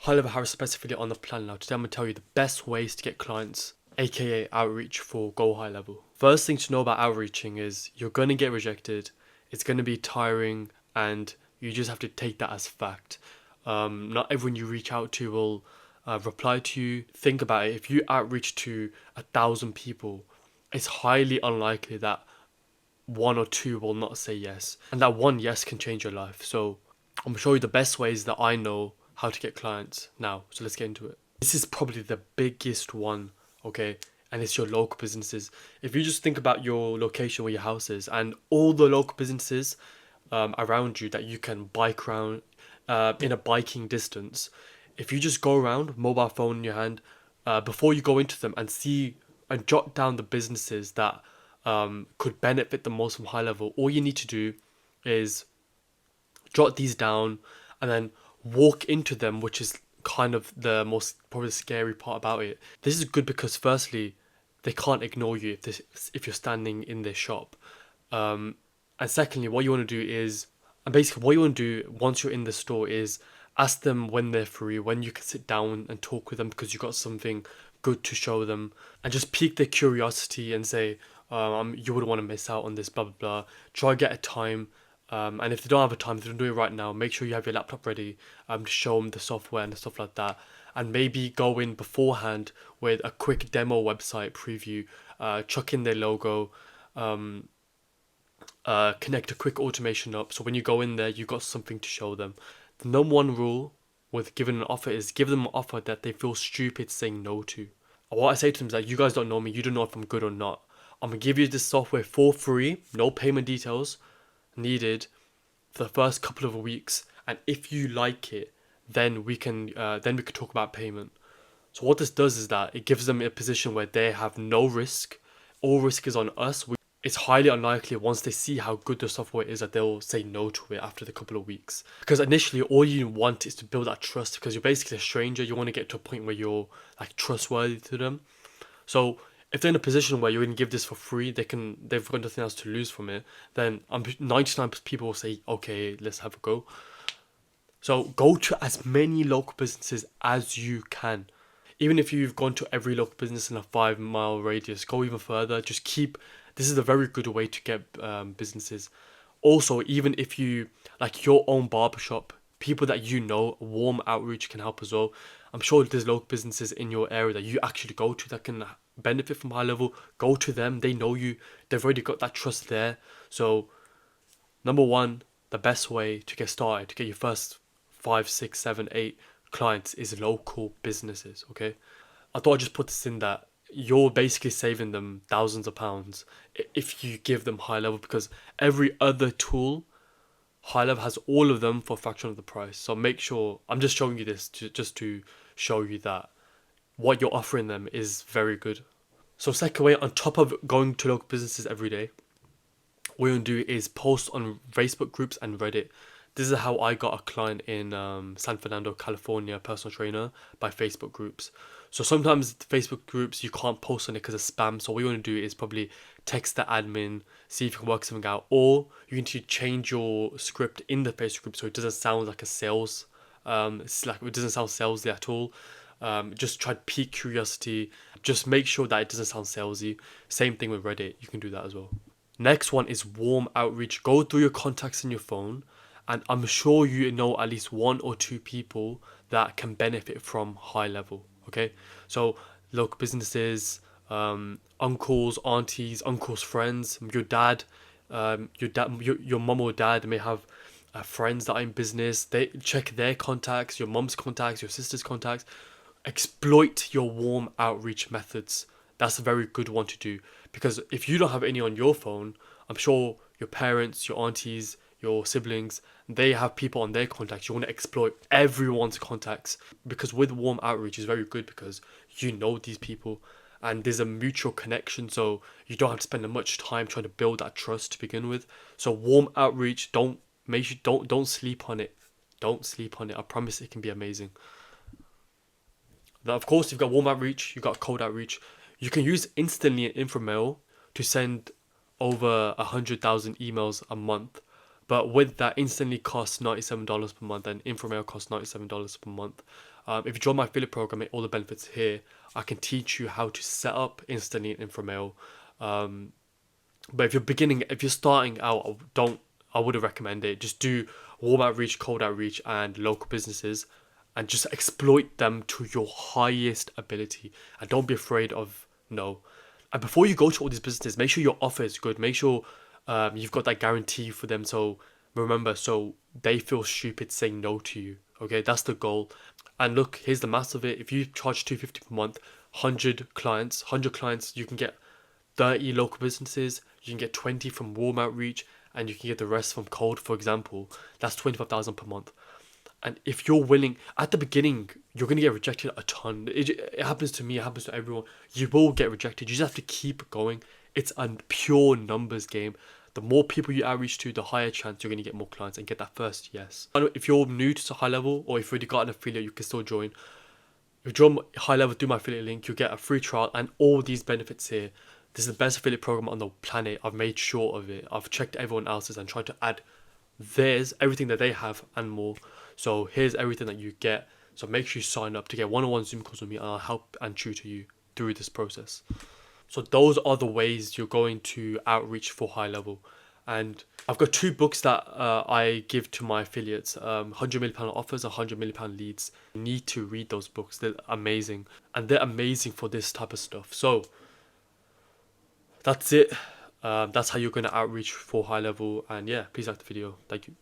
Highlevel Harris specifically on the plan now. Today I'm going to tell you the best ways to get clients, aka outreach for GoHighLevel. First thing to know about outreaching is you're going to get rejected, it's going to be tiring, and you just have to take that as fact. Not everyone you reach out to will reply to you. Think about it, if you outreach to 1,000 people, it's highly unlikely that one or two will not say yes, and that one yes can change your life. So I'm gonna show you the best ways that I know how to get clients now. So let's get into it. This is probably the biggest one, okay? And it's your local businesses. If you just think about your location where your house is and all the local businesses around you that you can bike around in a biking distance, if you just go around, mobile phone in your hand, before you go into them and see and jot down the businesses that could benefit the most from Highlevel, all you need to do is jot these down and then walk into them, which is kind of the most probably scary part about it. This is good because firstly, they can't ignore you if you're standing in their shop, and secondly, what you want to do is, and basically what you want to do once you're in the store is ask them when they're free, when you can sit down and talk with them because you've got something good to show them, and just pique their curiosity and say, you wouldn't want to miss out on this, blah blah blah. Try to get a time. And if they don't have a time, if they don't do it right now, make sure you have your laptop ready to show them the software and stuff like that. And maybe go in beforehand with a quick demo website preview, chuck in their logo, connect a quick automation up. So when you go in there, you've got something to show them. The number one rule with giving an offer is give them an offer that they feel stupid saying no to. And what I say to them is that you guys don't know me, you don't know if I'm good or not. I'm going to give you this software for free, no payment details needed for the first couple of weeks, and if you like it, then we can talk about payment. So what this does is that it gives them a position where they have no risk. All risk is on us. It's highly unlikely once they see how good the software is that they'll say no to it after the couple of weeks, because initially all you want is to build that trust, because you're basically a stranger. You want to get to a point where you're like trustworthy to them. So if they're in a position where you're going to give this for free, they've got nothing else to lose from it, then 99% people will say, okay, let's have a go. So go to as many local businesses as you can. Even if you've gone to every local business in a 5 mile radius, go even further. This is a very good way to get businesses. Also, even if you, like your own barbershop, people that you know, warm outreach can help as well. I'm sure there's local businesses in your area that you actually go to that can benefit from Highlevel. Go to them, they know you, they've already got that trust there. So number one, the best way to get started, to get your first 5, 6, 7, 8 clients is local businesses, okay? I thought I'd just put this in that you're basically saving them thousands of pounds if you give them Highlevel, because every other tool, Highlevel has all of them for a fraction of the price. So make sure, I'm just showing you this just to show you that what you're offering them is very good. So second way, on top of going to local businesses every day, what you're going to do is post on Facebook groups and Reddit. This is how I got a client in San Fernando, California, personal trainer, by Facebook groups. So sometimes the Facebook groups, you can't post on it because of spam. So what you want to do is probably text the admin, see if you can work something out. Or you need to change your script in the Facebook group so it doesn't sound like a sales. It doesn't sound salesy at all. Just try to pique curiosity. Just make sure that it doesn't sound salesy. Same thing with Reddit. You can do that as well. Next one is warm outreach. Go through your contacts in your phone, and I'm sure you know at least 1 or 2 people that can benefit from Highlevel. Okay, so local businesses, uncles, aunties, uncles' friends, your mum or dad may have friends that are in business. They check their contacts, your mum's contacts, your sister's contacts. Exploit your warm outreach methods. That's a very good one to do, because if you don't have any on your phone, I'm sure your parents, your aunties, your siblings, they have people on their contacts. You want to exploit everyone's contacts, because with warm outreach is very good because you know these people and there's a mutual connection, so you don't have to spend much time trying to build that trust to begin with. So warm outreach, don't sleep on it. Don't sleep on it. I promise it can be amazing. Now, of course, you've got warm outreach, you've got cold outreach. You can use Instantly and InfoMail to send over 100,000 emails a month. But with that, Instantly costs $97 per month and InfoMail costs $97 per month. If you join my affiliate program, all the benefits here. I can teach you how to set up instantly an infra but if you're starting out, I wouldn't recommend it. Just do warm outreach, cold outreach, and local businesses, and just exploit them to your highest ability. And don't be afraid of no. And before you go to all these businesses, make sure your offer is good. Make sure you've got that guarantee for them. So remember, so they feel stupid saying no to you. Okay, that's the goal. And look, here's the math of it. If you charge 250 per month, 100 clients, you can get 30 local businesses, you can get 20 from warm outreach, and you can get the rest from cold, for example. That's 25,000 per month. And if you're willing, at the beginning, you're going to get rejected a ton. It happens to me, it happens to everyone. You will get rejected. You just have to keep going. It's a pure numbers game. The more people you outreach to, the higher chance you're going to get more clients and get that first yes. If you're new to high level, or if you've already got an affiliate, you can still join. If you join high level through my affiliate link, you get a free trial and all these benefits here. This is the best affiliate program on the planet. I've made sure of it. I've checked everyone else's and tried to add theirs, everything that they have and more. So here's everything that you get. So make sure you sign up to get one-on-one Zoom calls with me, and I'll help and tutor you through this process. So those are the ways you're going to outreach for high level. And I've got 2 books that I give to my affiliates, £100 million offers, £100 million leads. You need to read those books. They're amazing. And they're amazing for this type of stuff. So that's it. That's how you're going to outreach for high level. And yeah, please like the video. Thank you.